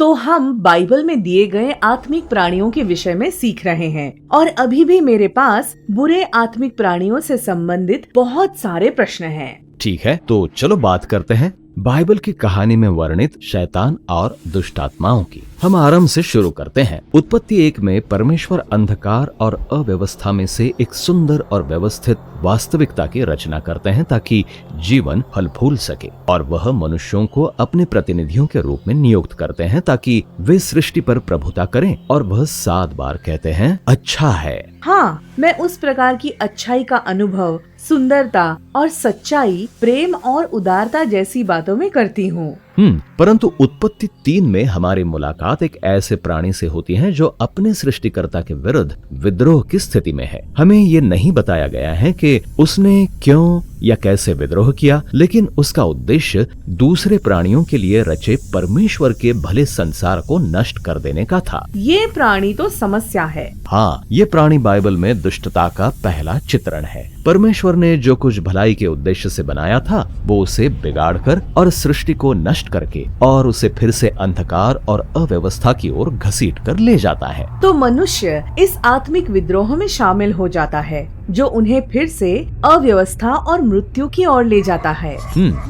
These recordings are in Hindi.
तो हम बाइबल में दिए गए आत्मिक प्राणियों के विषय में सीख रहे हैं और अभी भी मेरे पास बुरे आत्मिक प्राणियों से संबंधित बहुत सारे प्रश्न हैं। ठीक है, तो चलो बात करते हैं बाइबल की कहानी में वर्णित शैतान और दुष्ट आत्माओं की। हम आरंभ से शुरू करते हैं। उत्पत्ति 1 में परमेश्वर अंधकार और अव्यवस्था में से एक सुंदर और व्यवस्थित वास्तविकता की रचना करते हैं ताकि जीवन फल फूल सके, और वह मनुष्यों को अपने प्रतिनिधियों के रूप में नियुक्त करते हैं ताकि वे सृष्टि पर प्रभुता करें। और वह 7 बार कहते हैं अच्छा है। हाँ, मैं उस प्रकार की अच्छाई का अनुभव सुंदरता और सच्चाई, प्रेम और उदारता जैसी बातों में करती हूँ। परंतु उत्पत्ति 3 में हमारी मुलाकात एक ऐसे प्राणी से होती है जो अपने सृष्टिकर्ता के विरुद्ध विद्रोह की स्थिति में है। हमें ये नहीं बताया गया है कि उसने क्यों या कैसे विद्रोह किया, लेकिन उसका उद्देश्य दूसरे प्राणियों के लिए रचे परमेश्वर के भले संसार को नष्ट कर देने का था। ये प्राणी तो समस्या है। हाँ, ये प्राणी बाइबल में दुष्टता का पहला चित्रण है। परमेश्वर ने जो कुछ भलाई के उद्देश्य से बनाया था वो उसे बिगाड़कर और सृष्टि को नष्ट करके और उसे फिर से अंधकार और अव्यवस्था की ओर घसीट कर ले जाता है। तो मनुष्य इस आत्मिक विद्रोह में शामिल हो जाता है जो उन्हें फिर से अव्यवस्था और मृत्यु की ओर ले जाता है।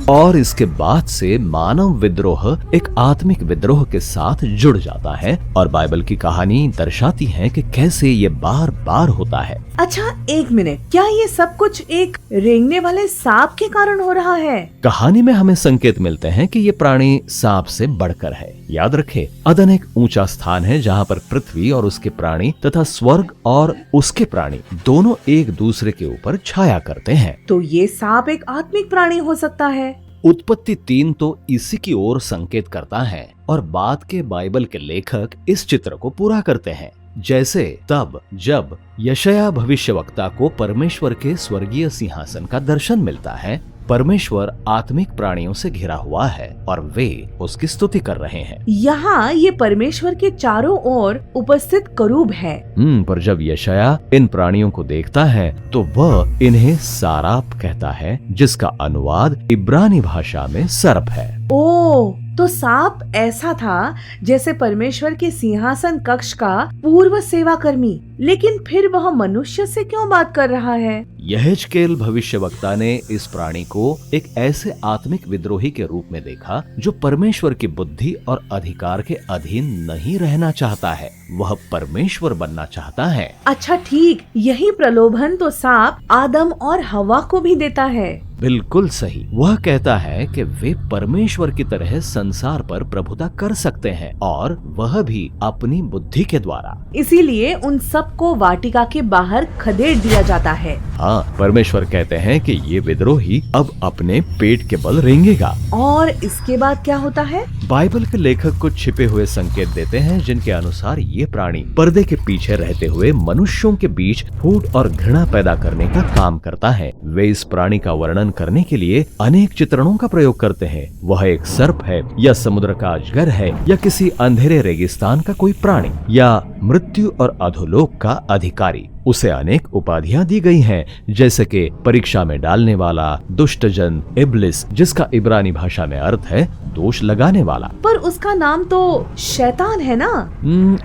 और इसके बाद से मानव विद्रोह एक आत्मिक विद्रोह के साथ जुड़ जाता है, और बाइबल की कहानी दर्शाती है कि कैसे ये बार बार होता है। अच्छा, एक मिनट, क्या ये सब कुछ एक रेंगने वाले सांप के कारण हो रहा है? कहानी में हमें संकेत मिलते हैं कि ये प्राणी सांप से बढ़कर है। याद रखे, अदन एक ऊंचा स्थान है जहाँ पर पृथ्वी और उसके प्राणी तथा स्वर्ग और उसके प्राणी दोनों एक दूसरे के ऊपर छाया करते हैं। तो ये सांप एक आत्मिक प्राणी हो सकता है। उत्पत्ति 3 तो इसी की ओर संकेत करता है, और बाद के बाइबल के लेखक इस चित्र को पूरा करते हैं। जैसे तब जब यशायाह भविष्यवक्ता को परमेश्वर के स्वर्गीय सिंहासन का दर्शन मिलता है, परमेश्वर आत्मिक प्राणियों से घिरा हुआ है और वे उसकी स्तुति कर रहे हैं। यहाँ ये परमेश्वर के चारों ओर उपस्थित करूब है। पर जब यशायाह इन प्राणियों को देखता है तो वह इन्हें साराप कहता है, जिसका अनुवाद इब्रानी भाषा में सर्प है। ओह, तो सांप ऐसा था जैसे परमेश्वर के सिंहासन कक्ष का पूर्व सेवा कर्मी, लेकिन फिर वह मनुष्य से क्यों बात कर रहा है? यहेजकेल भविष्यवक्ता ने इस प्राणी को एक ऐसे आत्मिक विद्रोही के रूप में देखा जो परमेश्वर की बुद्धि और अधिकार के अधीन नहीं रहना चाहता है, वह परमेश्वर बनना चाहता है। अच्छा ठीक, यही प्रलोभन तो सांप आदम और हवा को भी देता है। बिल्कुल सही। वह कहता है कि वे परमेश्वर की तरह संसार पर प्रभुता कर सकते हैं, और वह भी अपनी बुद्धि के द्वारा। इसीलिए उन सबको वाटिका के बाहर खदेड़ दिया जाता है। हाँ, परमेश्वर कहते हैं कि ये विद्रोही अब अपने पेट के बल रेंगेगा। और इसके बाद क्या होता है? बाइबल के लेखक कुछ छिपे हुए संकेत देते हैं जिनके अनुसार ये प्राणी पर्दे के पीछे रहते हुए मनुष्यों के बीच फूट और घृणा पैदा करने का काम करता है। वे इस प्राणी का वर्णन करने के लिए अनेक चित्रणों का प्रयोग करते हैं। वह एक सर्प है, या समुद्र का अजगर है, या किसी अंधेरे रेगिस्तान का कोई प्राणी, या मृत्यु और अधोलोक का अधिकारी। उसे अनेक उपाधियां दी गई हैं, जैसे कि परीक्षा में डालने वाला, दुष्ट जन, इब्लिस, जिसका इब्रानी भाषा में अर्थ है दोष लगाने वाला। पर उसका नाम तो शैतान है ना?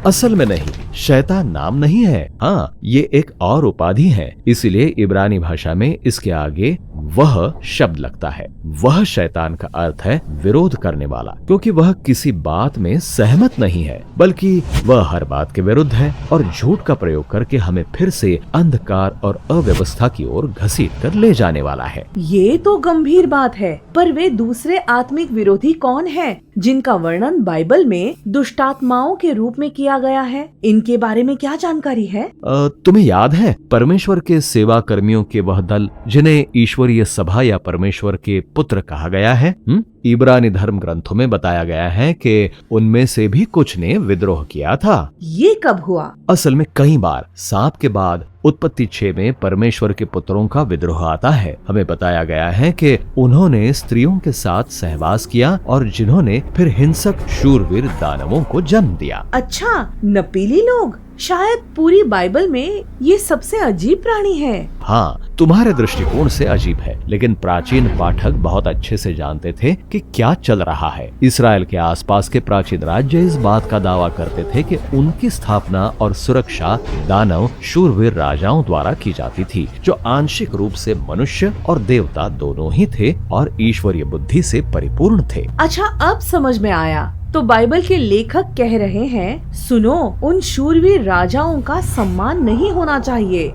असल में नहीं, शैतान नाम नहीं है। हाँ, ये एक और उपाधि है, इसीलिए इब्रानी भाषा में इसके आगे वह शब्द लगता है। वह शैतान का अर्थ है विरोध करने वाला, क्योंकि वह किसी बात में सहमत नहीं है, बल्कि वह हर बात के विरुद्ध है और झूठ का प्रयोग करके हमें फिर से अंधकार और अव्यवस्था की ओर घसीट कर ले जाने वाला है। ये तो गंभीर बात है। पर वे दूसरे आत्मिक विरोधी कौन हैं, जिनका वर्णन बाइबल में दुष्टात्माओं के रूप में किया गया है? इनके बारे में क्या जानकारी है? तुम्हें याद है परमेश्वर के सेवा कर्मियों के वह दल जिन्हें ईश्वरीय सभा या परमेश्वर के पुत्र कहा गया है? इब्रानी धर्म ग्रंथों में बताया गया है कि उनमें से भी कुछ ने विद्रोह किया था। ये कब हुआ? असल में कई बार सांप के बाद उत्पत्ति 6 में परमेश्वर के पुत्रों का विद्रोह आता है। हमें बताया गया है कि उन्होंने स्त्रियों के साथ सहवास किया और जिन्होंने फिर हिंसक शूरवीर दानवों को जन्म दिया। अच्छा, नपीली लोग, शायद पूरी बाइबल में ये सबसे अजीब प्राणी है। हाँ, तुम्हारे दृष्टिकोण से अजीब है, लेकिन प्राचीन पाठक बहुत अच्छे से जानते थे कि क्या चल रहा है। इसराइल के आसपास के प्राचीन राज्य इस बात का दावा करते थे कि उनकी स्थापना और सुरक्षा दानव शूरवीर राजाओं द्वारा की जाती थी, जो आंशिक रूप से मनुष्य और देवता दोनों ही थे और ईश्वरीय बुद्धि से परिपूर्ण थे। अच्छा, अब समझ में आया। तो बाइबल के लेखक कह रहे हैं, सुनो, उन शूरवीर राजाओं का सम्मान नहीं होना चाहिए।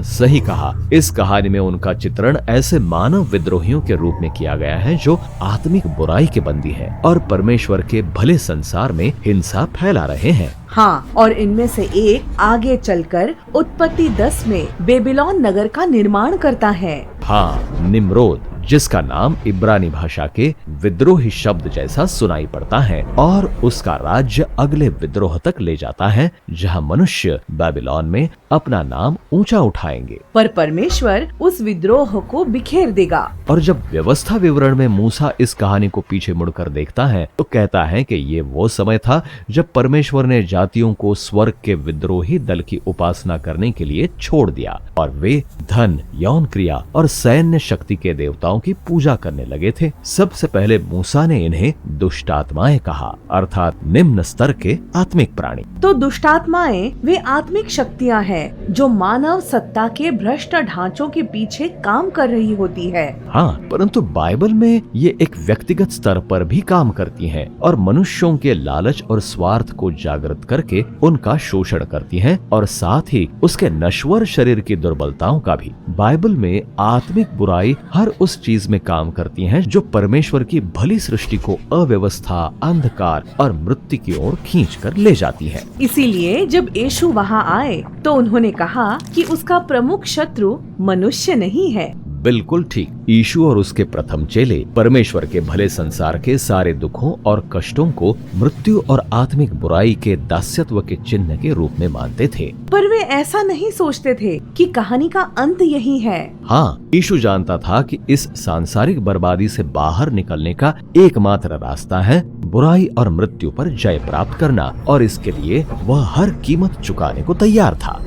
सही कहा। इस कहानी में उनका चित्रण ऐसे मानव विद्रोहियों के रूप में किया गया है जो आत्मिक बुराई के बंदी हैं और परमेश्वर के भले संसार में हिंसा फैला रहे हैं। हाँ, और इनमें से एक आगे चलकर उत्पत्ति 10 में बेबीलोन नगर का निर्माण करता है। हाँ, निम्रोद, जिसका नाम इब्रानी भाषा के विद्रोही शब्द जैसा सुनाई पड़ता है, और उसका राज्य अगले विद्रोह तक ले जाता है जहाँ मनुष्य बेबीलोन में अपना नाम ऊंचा उठाएंगे। पर परमेश्वर उस विद्रोह को बिखेर देगा। और जब व्यवस्था विवरण में मूसा इस कहानी को पीछे मुड़कर देखता है तो कहता है कि ये वो समय था जब परमेश्वर ने जातियों को स्वर्ग के विद्रोही दल की उपासना करने के लिए छोड़ दिया और वे धन, यौन क्रिया और सैन्य शक्ति के देवताओं की पूजा करने लगे थे। सबसे पहले मूसा ने इन्हें दुष्ट आत्माएं कहा, अर्थात निम्न स्तर के आत्मिक प्राणी। तो दुष्ट आत्माएं वे आत्मिक शक्तियां हैं जो मानव सत्ता के भ्रष्ट ढांचों के पीछे काम कर रही होती है। हाँ, परंतु बाइबल में ये एक व्यक्तिगत स्तर पर भी काम करती हैं और मनुष्यों के लालच और स्वार्थ को जागृत करके उनका शोषण करती हैं और साथ ही उसके नश्वर शरीर की दुर्बलताओं का भी। बाइबल में आत्मिक बुराई हर उस चीज में काम करती हैं जो परमेश्वर की भली सृष्टि को अव्यवस्था, अंधकार और मृत्यु की ओर खींचकर ले जाती है। इसीलिए जब यीशु वहाँ आए तो उन्होंने कहा कि उसका प्रमुख शत्रु मनुष्य नहीं है। बिल्कुल ठीक। यीशु और उसके प्रथम चेले परमेश्वर के भले संसार के सारे दुखों और कष्टों को मृत्यु और आत्मिक बुराई के दास्यत्व के चिन्ह के रूप में मानते थे। पर वे ऐसा नहीं सोचते थे कि कहानी का अंत यही है। हाँ, यीशु जानता था कि इस सांसारिक बर्बादी से बाहर निकलने का एकमात्र रास्ता है बुराई और मृत्यु पर जय प्राप्त करना, और इसके लिए वह हर कीमत चुकाने को तैयार था।